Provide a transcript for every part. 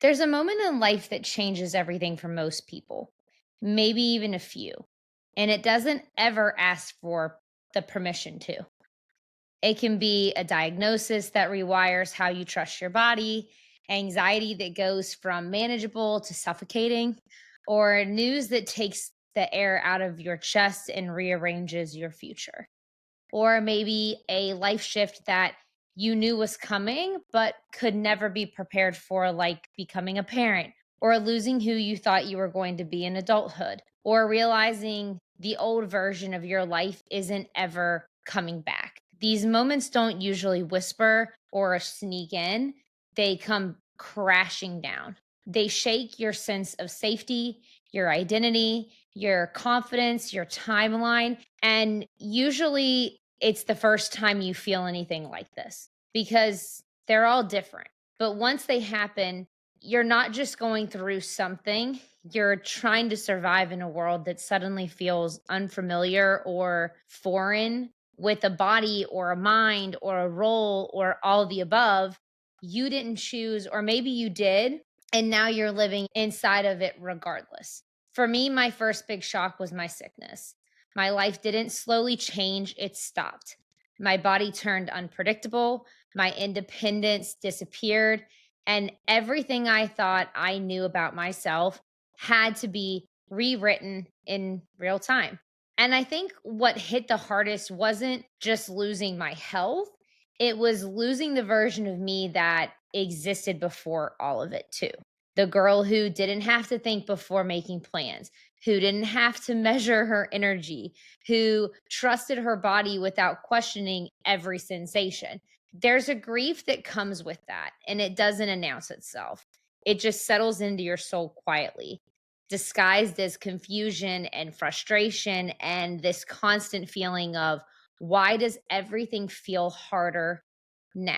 There's a moment in life that changes everything for most people, maybe even a few, and it doesn't ever ask for the permission to. It can be a diagnosis that rewires how you trust your body, anxiety that goes from manageable to suffocating, or news that takes the air out of your chest and rearranges your future. Or maybe a life shift that you knew was coming, but could never be prepared for, like becoming a parent, or losing who you thought you were going to be in adulthood, or realizing the old version of your life isn't ever coming back. These moments don't usually whisper or sneak in, they come crashing down. They shake your sense of safety, your identity, your confidence, your timeline. And usually it's the first time you feel anything like this because they're all different. But once they happen, you're not just going through something, you're trying to survive in a world that suddenly feels unfamiliar or foreign with a body or a mind or a role or all of the above. You didn't choose, or maybe you did, and now you're living inside of it regardless. For me, my first big shock was my sickness. My life didn't slowly change, it stopped. My body turned unpredictable, my independence disappeared, and everything I thought I knew about myself had to be rewritten in real time. And I think what hit the hardest wasn't just losing my health, it was losing the version of me that existed before all of it, too. The girl who didn't have to think before making plans, who didn't have to measure her energy, who trusted her body without questioning every sensation. There's a grief that comes with that, and it doesn't announce itself. It just settles into your soul quietly, disguised as confusion and frustration and this constant feeling of, why does everything feel harder now?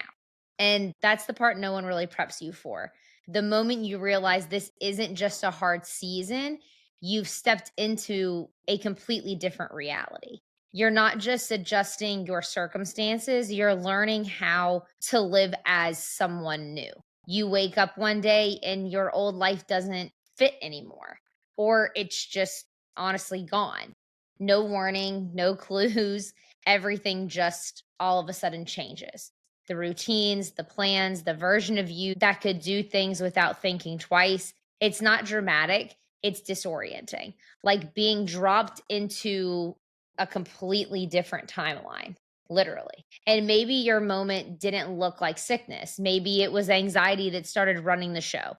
And that's the part no one really preps you for. The moment you realize this isn't just a hard season, you've stepped into a completely different reality. You're not just adjusting your circumstances, you're learning how to live as someone new. You wake up one day and your old life doesn't fit anymore, or it's just honestly gone. No warning, no clues, everything just all of a sudden changes. The routines, the plans, the version of you that could do things without thinking twice. It's not dramatic, it's disorienting, like being dropped into a completely different timeline, literally. And maybe your moment didn't look like sickness. Maybe it was anxiety that started running the show.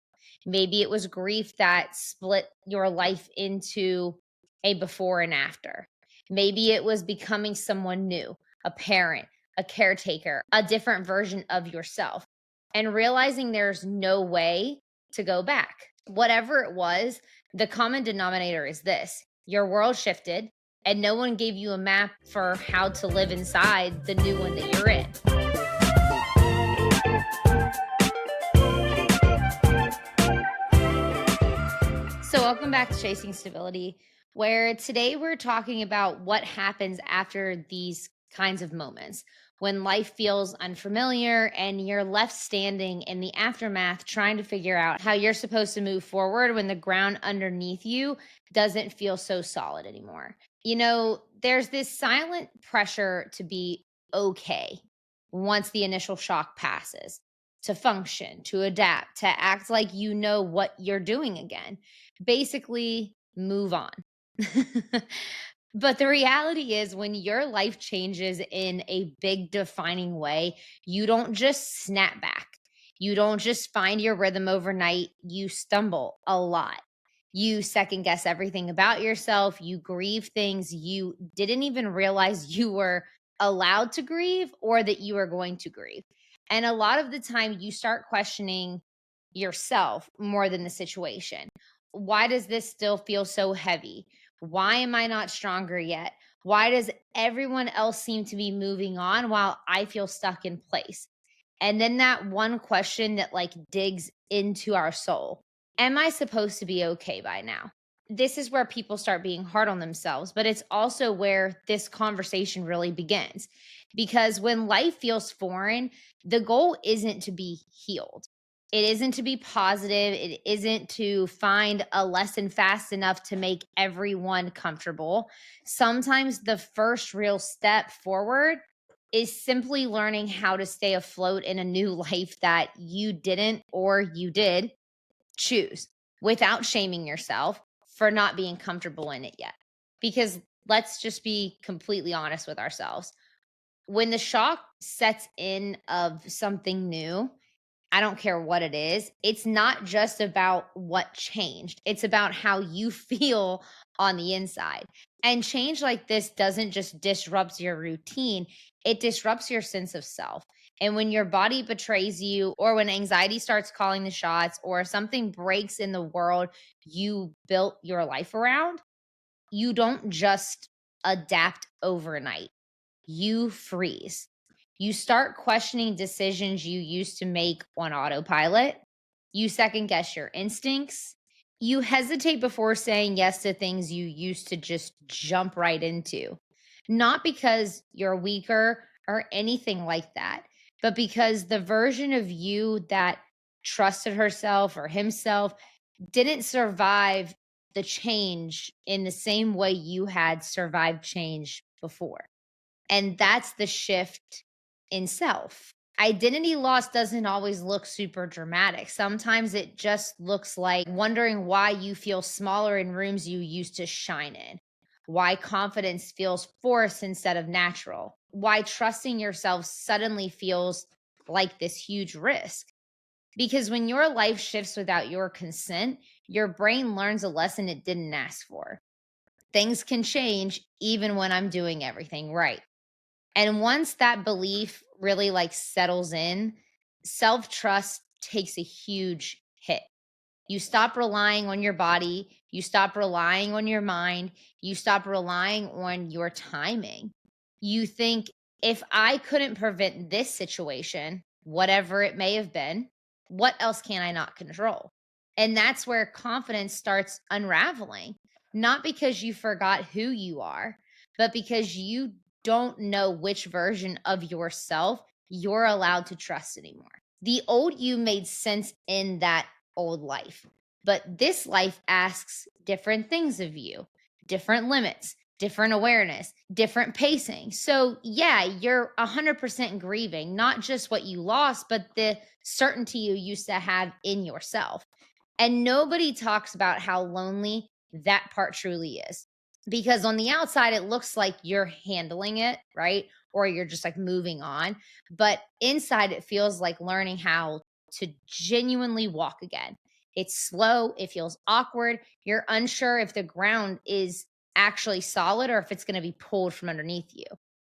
Maybe it was grief that split your life into a before and after. Maybe it was becoming someone new, a parent, a caretaker, a different version of yourself, and realizing there's no way to go back. Whatever it was, the common denominator is this: your world shifted, and no one gave you a map for how to live inside the new one that you're in. So, welcome back to Chasing Stability, where today we're talking about what happens after these kinds of moments when life feels unfamiliar and you're left standing in the aftermath trying to figure out how you're supposed to move forward when the ground underneath you doesn't feel so solid anymore. There's this silent pressure to be okay once the initial shock passes, to function, to adapt, to act like you know what you're doing again. Basically, move on. But the reality is, when your life changes in a big defining way, you don't just snap back. You don't just find your rhythm overnight. You stumble a lot. You second guess everything about yourself. You grieve things you didn't even realize you were allowed to grieve or that you were going to grieve. And a lot of the time, you start questioning yourself more than the situation. Why does this still feel so heavy? Why am I not stronger yet? Why does everyone else seem to be moving on while I feel stuck in place? And then that one question that like digs into our soul: am I supposed to be okay by now? This is where people start being hard on themselves, but it's also where this conversation really begins. Because when life feels foreign, the goal isn't to be healed. It isn't to be positive. It isn't to find a lesson fast enough to make everyone comfortable. Sometimes the first real step forward is simply learning how to stay afloat in a new life that you didn't or you did choose without shaming yourself for not being comfortable in it yet. Because let's just be completely honest with ourselves. When the shock sets in of something new, I don't care what it is. It's not just about what changed. It's about how you feel on the inside. And change like this doesn't just disrupt your routine, it disrupts your sense of self. And when your body betrays you, or when anxiety starts calling the shots, or something breaks in the world you built your life around, you don't just adapt overnight, you freeze. You start questioning decisions you used to make on autopilot. You second guess your instincts. You hesitate before saying yes to things you used to just jump right into. Not because you're weaker or anything like that, but because the version of you that trusted herself or himself didn't survive the change in the same way you had survived change before. And that's the shift in self. Identity loss doesn't always look super dramatic. Sometimes it just looks like wondering why you feel smaller in rooms you used to shine in, why confidence feels forced instead of natural, why trusting yourself suddenly feels like this huge risk. Because when your life shifts without your consent, your brain learns a lesson it didn't ask for. Things can change even when I'm doing everything right. And once that belief really like settles in, self-trust takes a huge hit. You stop relying on your body, you stop relying on your mind, you stop relying on your timing. You think, if I couldn't prevent this situation, whatever it may have been, what else can I not control? And that's where confidence starts unraveling, not because you forgot who you are, but because you don't know which version of yourself you're allowed to trust anymore. The old you made sense in that old life, but this life asks different things of you, different limits, different awareness, different pacing. So, yeah, you're 100% grieving, not just what you lost, but the certainty you used to have in yourself. And nobody talks about how lonely that part truly is. Because on the outside, it looks like you're handling it, right? Or you're just like moving on. But inside, it feels like learning how to genuinely walk again. It's slow, it feels awkward. You're unsure if the ground is actually solid or if it's going to be pulled from underneath you.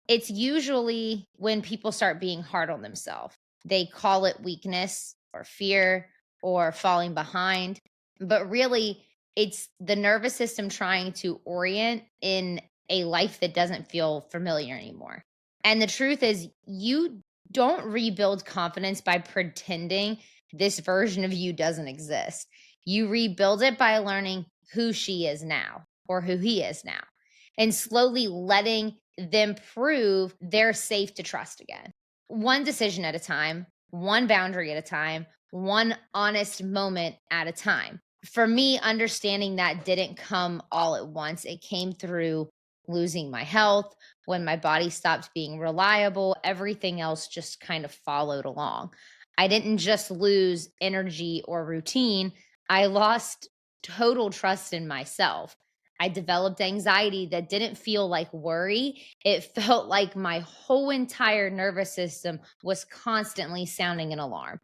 It's usually when people start being hard on themselves. They call it weakness or fear or falling behind. But really, it's the nervous system trying to orient in a life that doesn't feel familiar anymore. And the truth is, you don't rebuild confidence by pretending this version of you doesn't exist. You rebuild it by learning who she is now or who he is now and slowly letting them prove they're safe to trust again. One decision at a time, one boundary at a time, one honest moment at a time. For me, understanding that didn't come all at once. It came through losing my health. When my body stopped being reliable, everything else just kind of followed along. I didn't just lose energy or routine, I lost total trust in myself. I developed anxiety that didn't feel like worry. It felt like my whole entire nervous system was constantly sounding an alarm.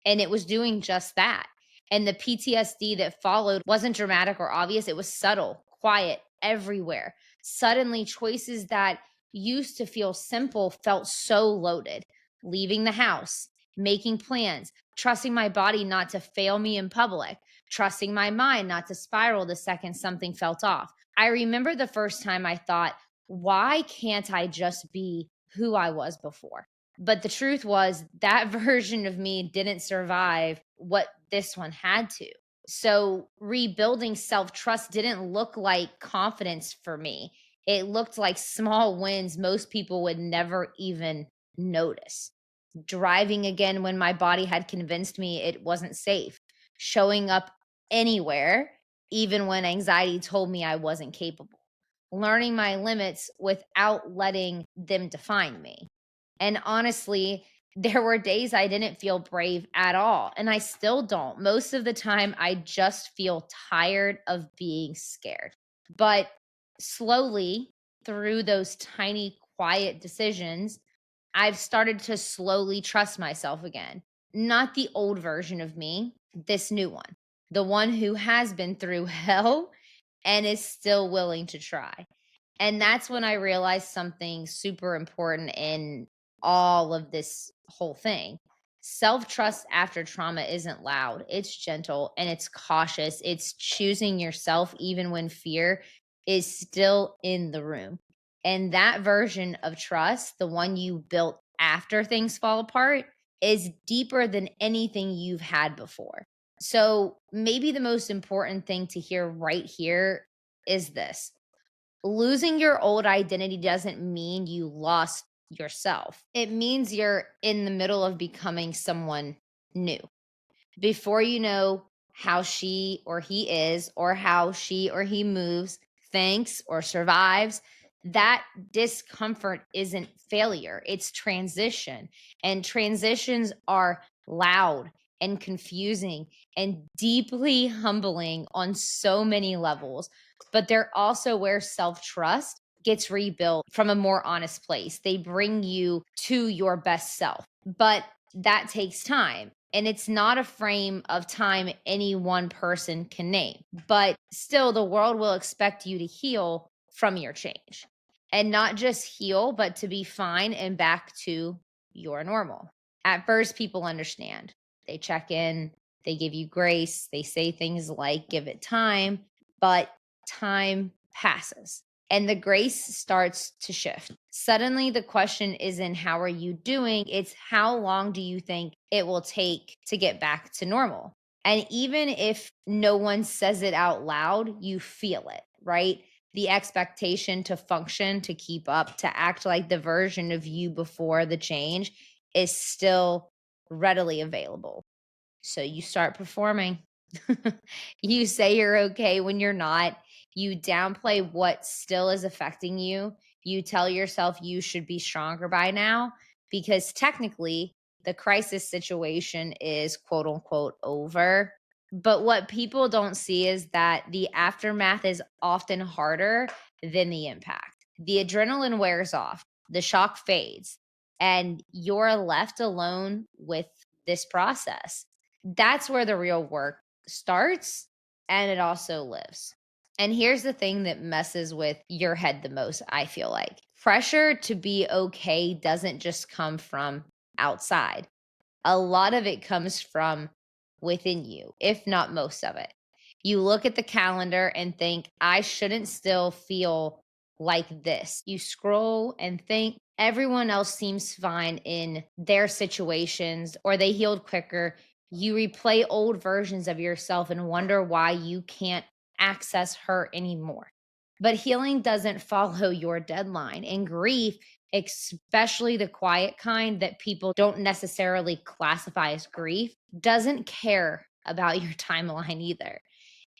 And it was doing just that. And the PTSD that followed wasn't dramatic or obvious, it was subtle, quiet, everywhere. Suddenly, choices that used to feel simple felt so loaded. Leaving the house, making plans, trusting my body not to fail me in public, trusting my mind not to spiral the second something felt off. I remember the first time I thought, why can't I just be who I was before? But the truth was that version of me didn't survive what this one had to. So rebuilding self trust didn't look like confidence for me. It looked like small wins most people would never even notice. driving again when my body had convinced me it wasn't safe, showing up anywhere, even when anxiety told me I wasn't capable, learning my limits without letting them define me. And honestly, there were days I didn't feel brave at all, and I still don't. Most of the time, I just feel tired of being scared. But slowly, through those tiny, quiet decisions, I've started to slowly trust myself again. Not the old version of me, this new one, the one who has been through hell and is still willing to try. And that's when I realized something super important in all of this whole thing. Self trust after trauma isn't loud, it's gentle and it's cautious. It's choosing yourself even when fear is still in the room. And that version of trust, the one you built after things fall apart, is deeper than anything you've had before. So, maybe the most important thing to hear right here is this: losing your old identity doesn't mean you lost yourself. It means you're in the middle of becoming someone new. Before you know how she or he is, or how she or he moves, thinks, or survives, that discomfort isn't failure, it's transition. And transitions are loud and confusing and deeply humbling on so many levels. But they're also where self trust gets rebuilt from a more honest place. They bring you to your best self. But that takes time. And it's not a frame of time any one person can name. But still, the world will expect you to heal from your change, and not just heal, but to be fine and back to your normal. At first, people understand. They check in, they give you grace, they say things like, give it time, but time passes and the grace starts to shift. Suddenly, the question isn't how are you doing? It's how long do you think it will take to get back to normal? And even if no one says it out loud, you feel it, right? The expectation to function, to keep up, to act like the version of you before the change is still readily available. So you start performing. You say you're okay when you're not. You downplay what still is affecting you. You tell yourself you should be stronger by now because technically the crisis situation is quote unquote over. But what people don't see is that the aftermath is often harder than the impact. The adrenaline wears off, the shock fades, and you're left alone with this process. That's where the real work starts and it also lives. And here's the thing that messes with your head the most, I feel like. Pressure to be okay doesn't just come from outside. A lot of it comes from within you, if not most of it. You look at the calendar and think, I shouldn't still feel like this. You scroll and think everyone else seems fine in their situations or they healed quicker. You replay old versions of yourself and wonder why you can't access her anymore. But healing doesn't follow your deadline, and grief, especially the quiet kind that people don't necessarily classify as grief, doesn't care about your timeline either.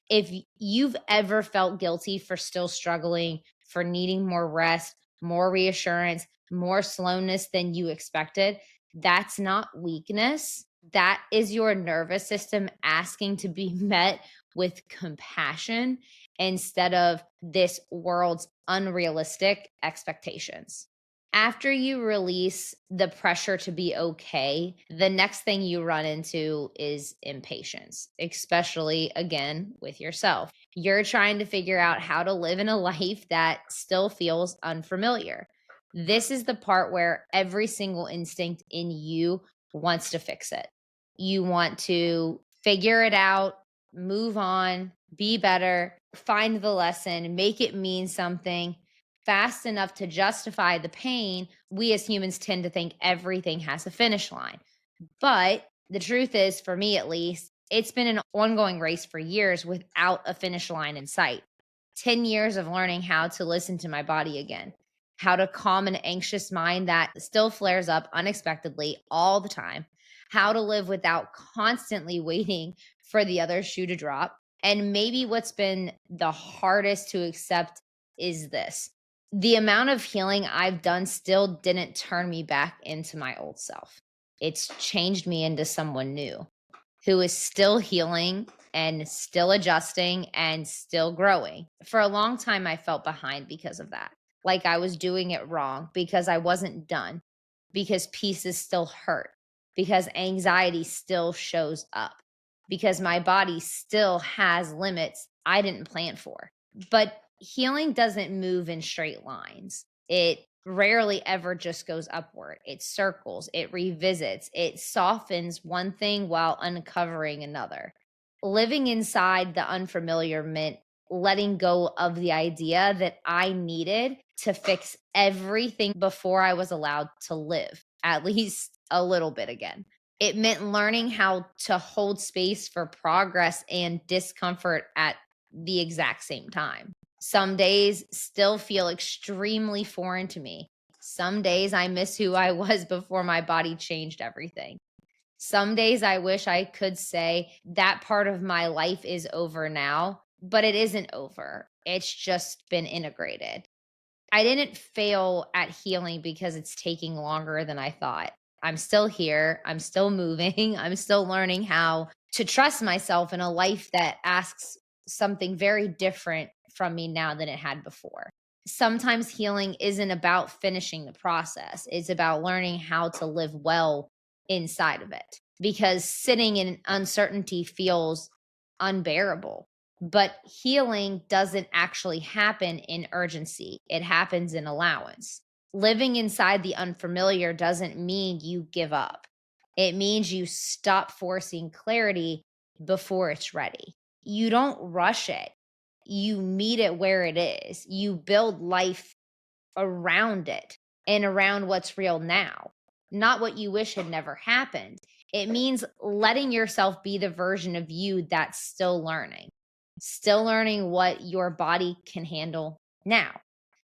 If you've ever felt guilty for still struggling, for needing more rest, more reassurance, more slowness than you expected, that's not weakness. That is your nervous system asking to be met with compassion instead of this world's unrealistic expectations. After you release the pressure to be okay, the next thing you run into is impatience, especially again with yourself. You're trying to figure out how to live in a life that still feels unfamiliar. This is the part where every single instinct in you wants to fix it. You want to figure it out, move on, be better, find the lesson, make it mean something fast enough to justify the pain. We as humans tend to think everything has a finish line. But the truth is, for me at least, it's been an ongoing race for years without a finish line in sight. 10 years of learning how to listen to my body again, how to calm an anxious mind that still flares up unexpectedly all the time, how to live without constantly waiting for the other shoe to drop. And maybe what's been the hardest to accept is this: the amount of healing I've done still didn't turn me back into my old self. It's changed me into someone new who is still healing and still adjusting and still growing. For a long time, I felt behind because of that. Like I was doing it wrong because I wasn't done, because pieces still hurt, because anxiety still shows up, because my body still has limits I didn't plan for. But healing doesn't move in straight lines. It rarely ever just goes upward. It circles, it revisits, it softens one thing while uncovering another. Living inside the unfamiliar meant letting go of the idea that I needed to fix everything before I was allowed to live, at least a little bit again. It meant learning how to hold space for progress and discomfort at the exact same time. Some days still feel extremely foreign to me. Some days I miss who I was before my body changed everything. Some days I wish I could say that part of my life is over now, but it isn't over. It's just been integrated. I didn't fail at healing because it's taking longer than I thought. I'm still here. I'm still moving. I'm still learning how to trust myself in a life that asks something very different from me now than it had before. Sometimes healing isn't about finishing the process, it's about learning how to live well inside of it, because sitting in uncertainty feels unbearable. But healing doesn't actually happen in urgency, it happens in allowance. Living inside the unfamiliar doesn't mean you give up, it means you stop forcing clarity before it's ready. You don't rush it, you meet it where it is. You build life around it and around what's real now, not what you wish had never happened. It means letting yourself be the version of you that's still learning what your body can handle now,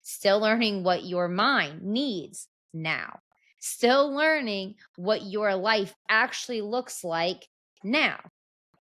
still learning what your mind needs now, still learning what your life actually looks like now.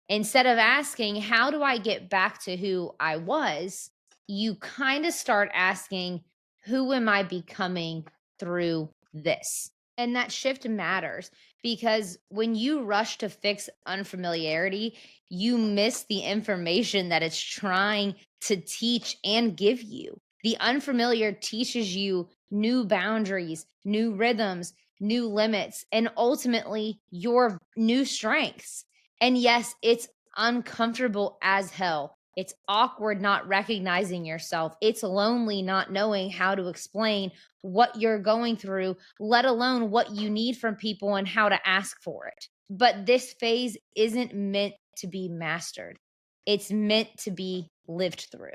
Instead of asking, how do I get back to who I was? You kind of start asking, who am I becoming through this? And that shift matters, because when you rush to fix unfamiliarity, you miss the information that it's trying to teach and give you. The unfamiliar teaches you new boundaries, new rhythms, new limits, and ultimately your new strengths. And yes, it's uncomfortable as hell. It's awkward not recognizing yourself. It's lonely not knowing how to explain what you're going through, let alone what you need from people and how to ask for it. But this phase isn't meant to be mastered, it's meant to be lived through.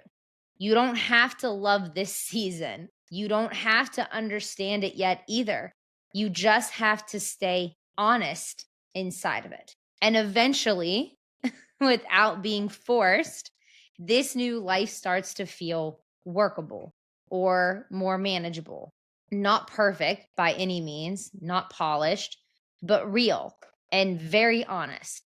You don't have to love this season, you don't have to understand it yet either. You just have to stay honest inside of it. And eventually, without being forced, this new life starts to feel workable or more manageable. Not perfect by any means, not polished, but real and very honest.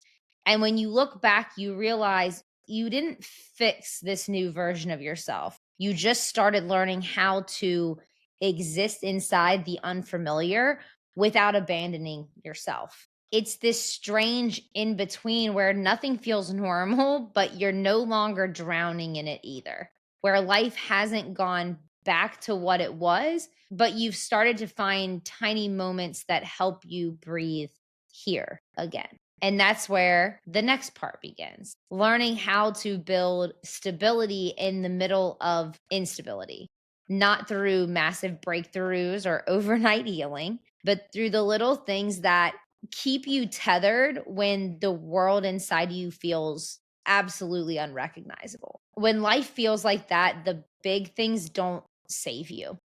And when you look back, you realize you didn't fix this new version of yourself. You just started learning how to exist inside the unfamiliar without abandoning yourself. It's this strange in between where nothing feels normal, but you're no longer drowning in it either. Where life hasn't gone back to what it was, but you've started to find tiny moments that help you breathe here again. And that's where the next part begins: learning how to build stability in the middle of instability, not through massive breakthroughs or overnight healing, but through the little things that keep you tethered when the world inside you feels absolutely unrecognizable. When life feels like that, the big things don't save you,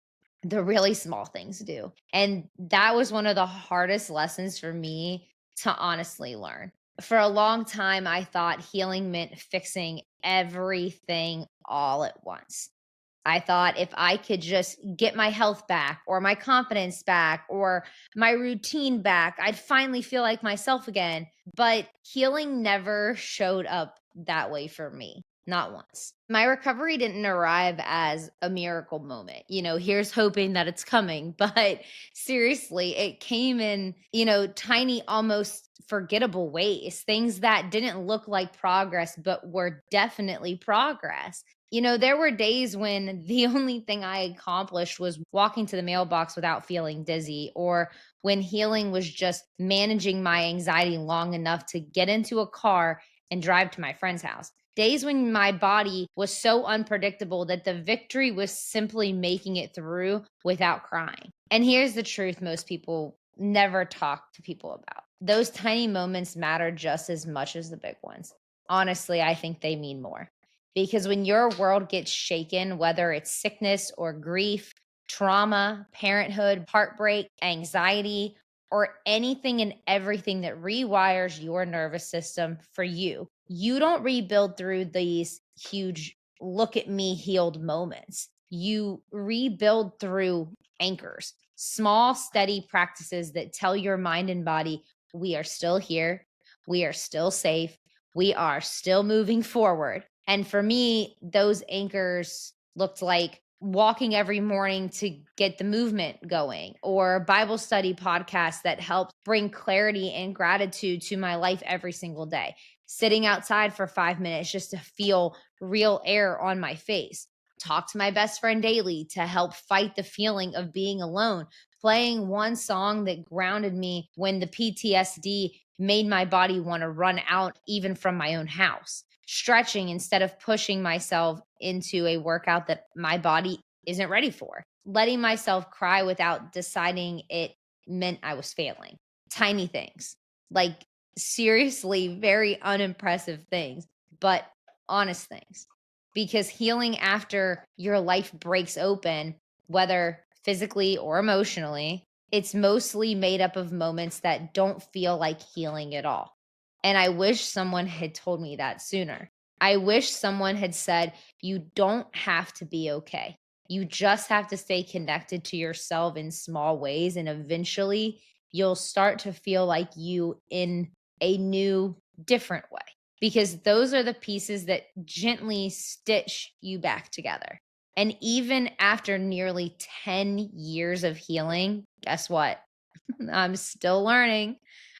the really small things do. And that was one of the hardest lessons for me to honestly learn. For a long time, I thought healing meant fixing everything all at once. I thought if I could just get my health back or my confidence back or my routine back, I'd finally feel like myself again. But healing never showed up that way for me, not once. My recovery didn't arrive as a miracle moment. Here's hoping that it's coming. But seriously, it came in, tiny, almost forgettable ways, things that didn't look like progress, but were definitely progress. There were days when the only thing I accomplished was walking to the mailbox without feeling dizzy, or when healing was just managing my anxiety long enough to get into a car and drive to my friend's house. Days when my body was so unpredictable that the victory was simply making it through without crying. And here's the truth most people never talk to people about. Those tiny moments matter just as much as the big ones. Honestly, I think they mean more. Because when your world gets shaken, whether it's sickness or grief, trauma, parenthood, heartbreak, anxiety, or anything and everything that rewires your nervous system for you, you don't rebuild through these huge look at me healed moments. You rebuild through anchors, small, steady practices that tell your mind and body, we are still here, we are still safe, we are still moving forward. And for me, those anchors looked like walking every morning to get the movement going, or Bible study podcasts that help bring clarity and gratitude to my life every single day, sitting outside for 5 minutes just to feel real air on my face, talk to my best friend daily to help fight the feeling of being alone, playing one song that grounded me when the PTSD made my body want to run out even from my own house, stretching instead of pushing myself into a workout that my body isn't ready for, letting myself cry without deciding it meant I was failing. Tiny things, like seriously very unimpressive things, but honest things. Because healing after your life breaks open, whether physically or emotionally, it's mostly made up of moments that don't feel like healing at all. And I wish someone had told me that sooner. I wish someone had said, you don't have to be okay. You just have to stay connected to yourself in small ways. And eventually you'll start to feel like you in a new, different way. Because those are the pieces that gently stitch you back together. And even after nearly 10 years of healing, guess what? I'm still learning.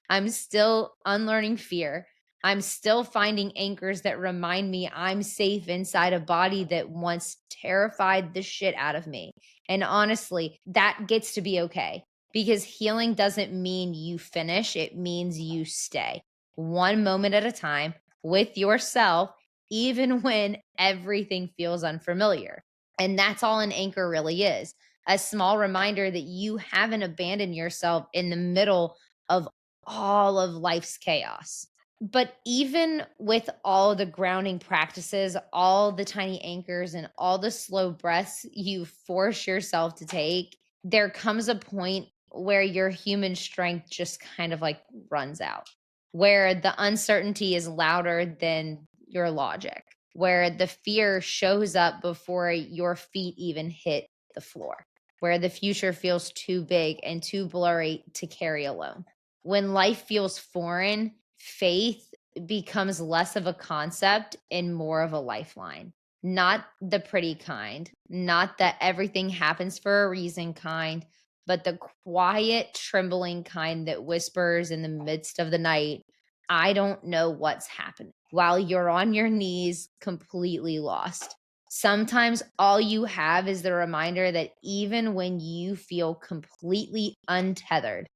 I'm still unlearning fear. I'm still finding anchors that remind me I'm safe inside a body that once terrified the shit out of me. And honestly, that gets to be okay because healing doesn't mean you finish, it means you stay one moment at a time with yourself, even when everything feels unfamiliar. And that's all an anchor really is, a small reminder that you haven't abandoned yourself in the middle of all of life's chaos. But even with all the grounding practices, all the tiny anchors, and all the slow breaths you force yourself to take, there comes a point where your human strength just kind of like runs out, where the uncertainty is louder than your logic, where the fear shows up before your feet even hit the floor, where the future feels too big and too blurry to carry alone. When life feels foreign, faith becomes less of a concept and more of a lifeline. Not the pretty kind, not that everything happens for a reason kind, but the quiet, trembling kind that whispers in the midst of the night, I don't know what's happening, while you're on your knees, completely lost. Sometimes all you have is the reminder that even when you feel completely untethered,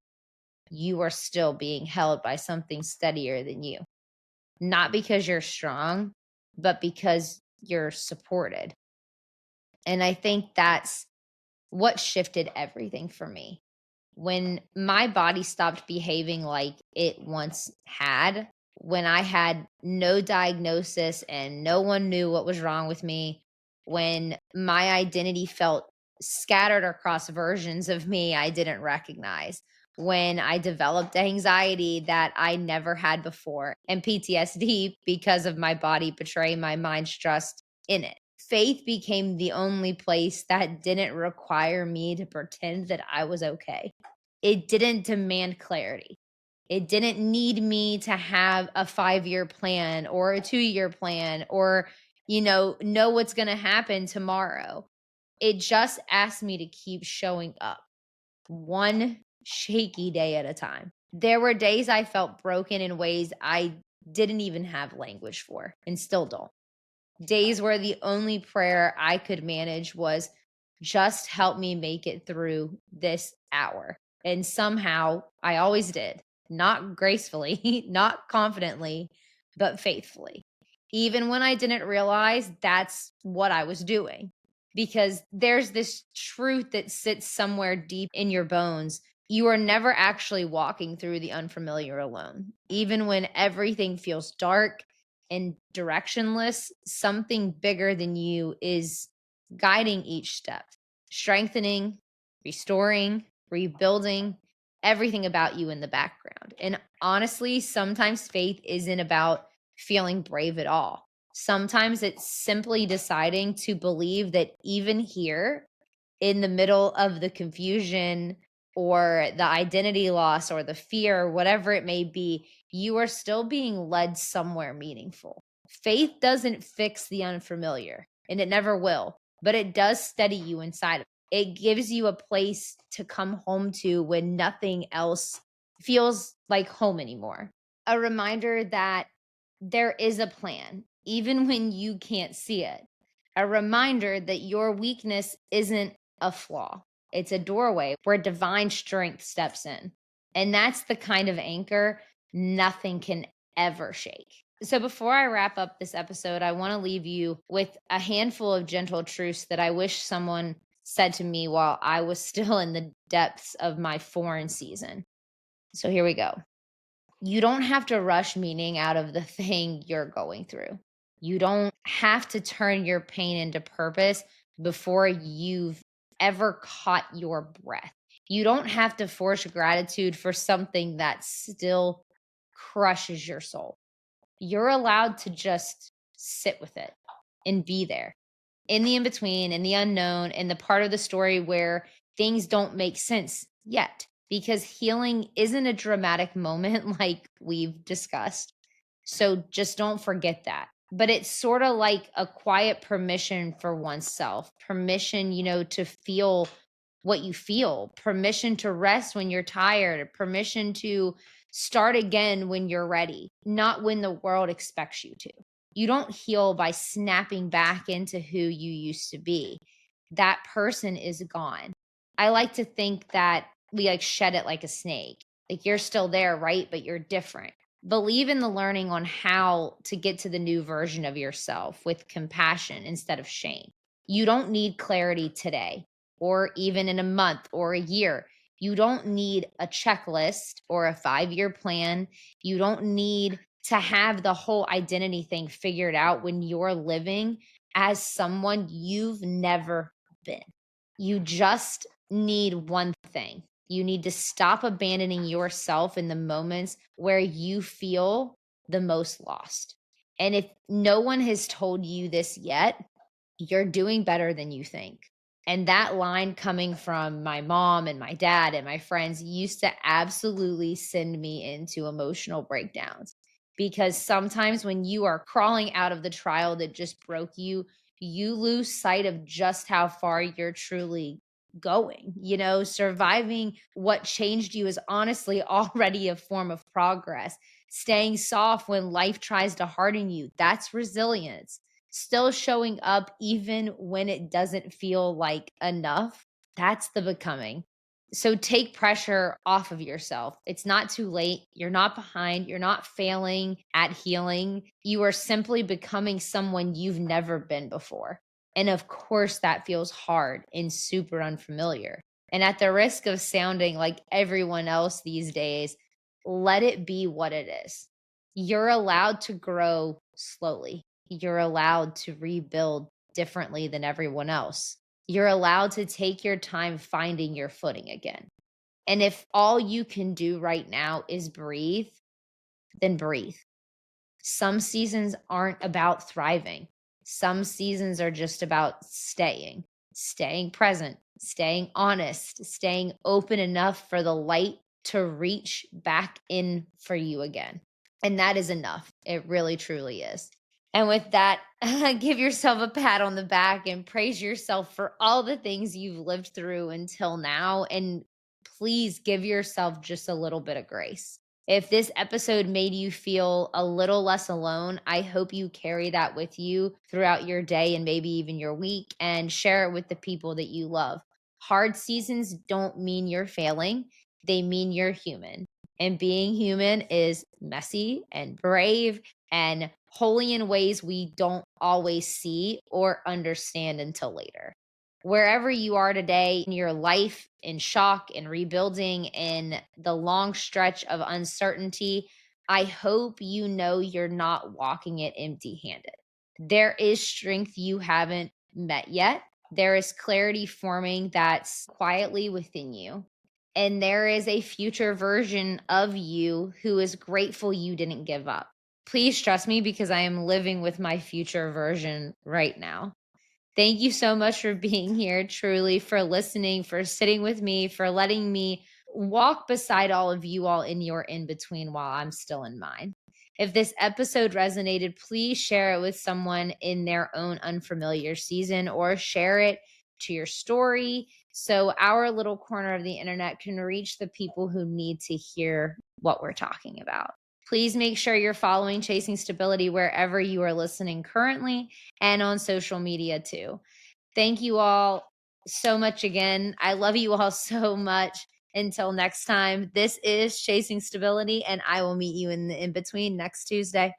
you are still being held by something steadier than you. Not because you're strong, but because you're supported. And I think that's what shifted everything for me. When my body stopped behaving like it once had, when I had no diagnosis and no one knew what was wrong with me, when my identity felt scattered across versions of me I didn't recognize, when I developed anxiety that I never had before and PTSD because of my body betraying my mind's trust in it. Faith became the only place that didn't require me to pretend that I was okay. It didn't demand clarity. It didn't need me to have a 5-year plan or a 2-year plan or, know what's going to happen tomorrow. It just asked me to keep showing up one shaky day at a time. There were days I felt broken in ways I didn't even have language for and still don't. Days where the only prayer I could manage was just help me make it through this hour. And somehow I always did, not gracefully, not confidently, but faithfully. Even when I didn't realize that's what I was doing, because there's this truth that sits somewhere deep in your bones. You are never actually walking through the unfamiliar alone. Even when everything feels dark and directionless, something bigger than you is guiding each step, strengthening, restoring, rebuilding everything about you in the background. And honestly, sometimes faith isn't about feeling brave at all. Sometimes it's simply deciding to believe that even here, in the middle of the confusion or the identity loss or the fear, whatever it may be, you are still being led somewhere meaningful. Faith doesn't fix the unfamiliar, and it never will, but it does steady you inside. It gives you a place to come home to when nothing else feels like home anymore. A reminder that there is a plan, even when you can't see it. A reminder that your weakness isn't a flaw, it's a doorway where divine strength steps in. And that's the kind of anchor nothing can ever shake. So, before I wrap up this episode, I want to leave you with a handful of gentle truths that I wish someone said to me while I was still in the depths of my foreign season. So, here we go. You don't have to rush meaning out of the thing you're going through. You don't have to turn your pain into purpose before you've ever caught your breath. You don't have to force gratitude for something that still crushes your soul. You're allowed to just sit with it and be there in the in between, in the unknown, in the part of the story where things don't make sense yet, because healing isn't a dramatic moment like we've discussed. So just don't forget that. But it's sort of like a quiet permission for oneself, permission, to feel what you feel, permission to rest when you're tired, permission to start again when you're ready, not when the world expects you to. You don't heal by snapping back into who you used to be. That person is gone. I like to think that we like shed it like a snake. Like you're still there, right? But you're different. Believe in the learning on how to get to the new version of yourself with compassion instead of shame. You don't need clarity today or even in a month or a year. You don't need a checklist or a 5-year plan. You don't need to have the whole identity thing figured out when you're living as someone you've never been. You just need one thing. You need to stop abandoning yourself in the moments where you feel the most lost. And if no one has told you this yet, you're doing better than you think. And that line coming from my mom and my dad and my friends used to absolutely send me into emotional breakdowns. Because sometimes when you are crawling out of the trial that just broke you, you lose sight of just how far you're truly going. Surviving what changed you is honestly already a form of progress. Staying soft when life tries to harden you, that's resilience. Still showing up even when it doesn't feel like enough, that's the becoming. So take pressure off of yourself. It's not too late. You're not behind. You're not failing at healing. You are simply becoming someone you've never been before. And of course, that feels hard and super unfamiliar. And at the risk of sounding like everyone else these days, let it be what it is. You're allowed to grow slowly. You're allowed to rebuild differently than everyone else. You're allowed to take your time finding your footing again. And if all you can do right now is breathe, then breathe. Some seasons aren't about thriving. Some seasons are just about staying present, staying honest, staying open enough for the light to reach back in for you again. And that is enough. It really, truly is. And with that, give yourself a pat on the back and praise yourself for all the things you've lived through until now. And please give yourself just a little bit of grace. If this episode made you feel a little less alone, I hope you carry that with you throughout your day and maybe even your week and share it with the people that you love. Hard seasons don't mean you're failing, they mean you're human. And being human is messy and brave and holy in ways we don't always see or understand until later. Wherever you are today in your life, in shock, in rebuilding, in the long stretch of uncertainty, I hope you know you're not walking it empty handed. There is strength you haven't met yet. There is clarity forming that's quietly within you. And there is a future version of you who is grateful you didn't give up. Please trust me because I am living with my future version right now. Thank you so much for being here, truly, for listening, for sitting with me, for letting me walk beside all of you all in your in between while I'm still in mine. If this episode resonated, please share it with someone in their own unfamiliar season or share it to your story so our little corner of the internet can reach the people who need to hear what we're talking about. Please make sure you're following Chasing Stability wherever you are listening currently and on social media too. Thank you all so much again. I love you all so much. Until next time, this is Chasing Stability, and I will meet you in the in between next Tuesday.